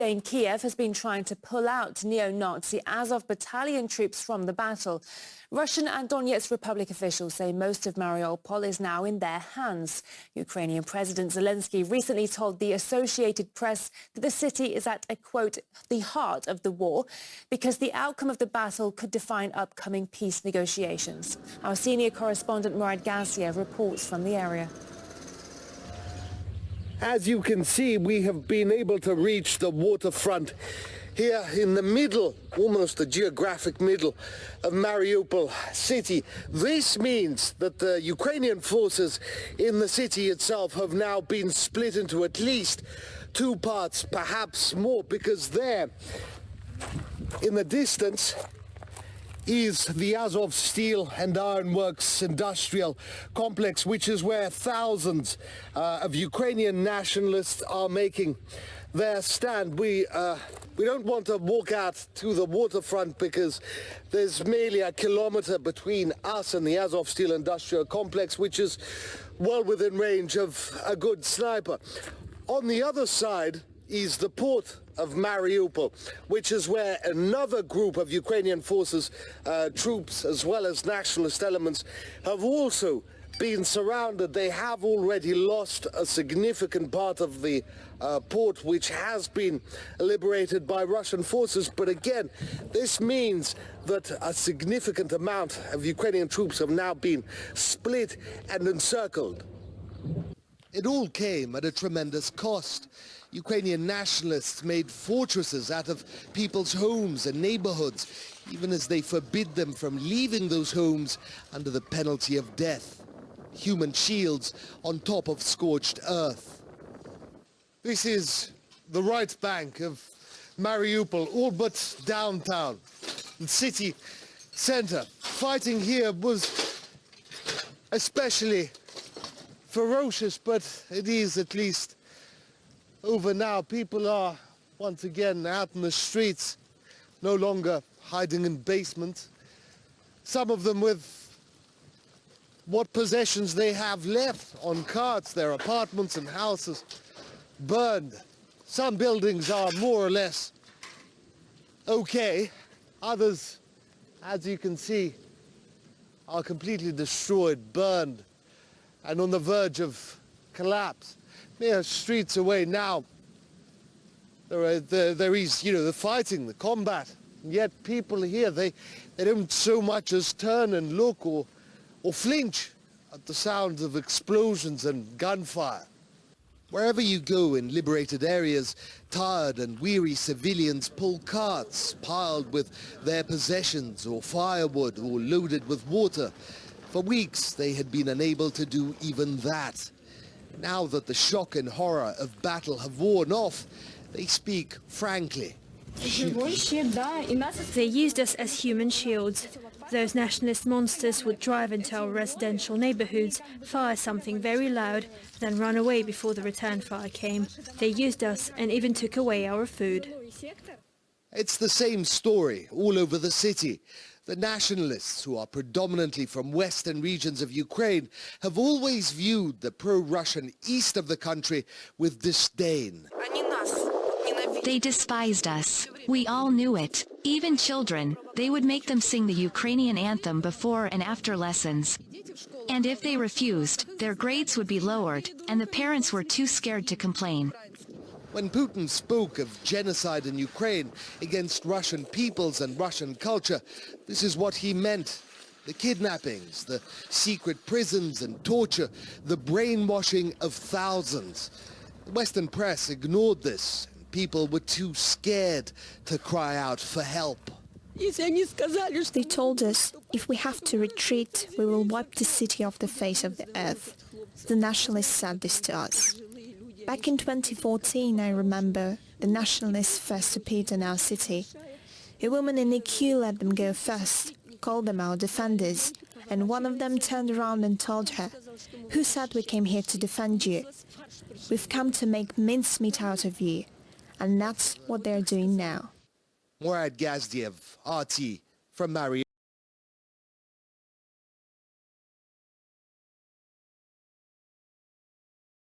Kiev has been trying to pull out neo-Nazi Azov battalion troops from the battle. Russian and Donetsk Republic officials say most of Mariupol is now in their hands. Ukrainian President Zelensky recently told the Associated Press that the city is at, a quote, the heart of the war because the outcome of the battle could define upcoming peace negotiations. Our senior correspondent Murat Gaziev reports from the area. As you can see, we have been able to reach the waterfront here in the middle, almost the geographic middle of Mariupol city. This means that the Ukrainian forces in the city itself have now been split into at least two parts, perhaps more, because there in the distance is the Azov Steel and Ironworks industrial complex, which is where thousands of Ukrainian nationalists are making their stand. We don't want to walk out to the waterfront because there's merely a kilometer between us and the Azov Steel industrial complex, which is well within range of a good sniper. On the other side is the port of Mariupol, which is where another group of Ukrainian forces, troops as well as nationalist elements, have also been surrounded. They have already lost a significant part of the port, which has been liberated by Russian forces. But again, this means that a significant amount of Ukrainian troops have now been split and encircled. It all came at a tremendous cost. Ukrainian nationalists made fortresses out of people's homes and neighborhoods, even as they forbid them from leaving those homes under the penalty of death. Human shields on top of scorched earth. This is the right bank of Mariupol, all but downtown, the city center. Fighting here was especially ferocious, but it is at least over now. People are once again out in the streets, no longer hiding in basements. Some of them with what possessions they have left on carts, their apartments and houses burned. Some buildings are more or less okay. Others, as you can see, are completely destroyed, burned, and on the verge of collapse. Mere streets away now, there is, the fighting, the combat. And yet people here, they don't so much as turn and look or flinch at the sounds of explosions and gunfire. Wherever you go in liberated areas, tired and weary civilians pull carts piled with their possessions or firewood or loaded with water. For weeks, they had been unable to do even that. Now that the shock and horror of battle have worn off, they speak frankly. They used us as human shields. Those nationalist monsters would drive into our residential neighborhoods, fire something very loud, then run away before the return fire came. They used us and even took away our food. It's the same story all over the city. The nationalists, who are predominantly from western regions of Ukraine, have always viewed the pro-Russian east of the country with disdain. They despised us. We all knew it. Even children, they would make them sing the Ukrainian anthem before and after lessons. And if they refused, their grades would be lowered, and the parents were too scared to complain. When Putin spoke of genocide in Ukraine against Russian peoples and Russian culture, this is what he meant. The kidnappings, the secret prisons and torture, the brainwashing of thousands. The Western press ignored this. People were too scared to cry out for help. They told us, if we have to retreat, we will wipe the city off the face of the earth. The nationalists said this to us. Back in 2014, I remember, the nationalists first appeared in our city. A woman in a queue let them go first, called them our defenders, and one of them turned around and told her, "Who said we came here to defend you? We've come to make mincemeat out of you." And that's what they're doing now. Murat Gaziev, RT, from Marioupol.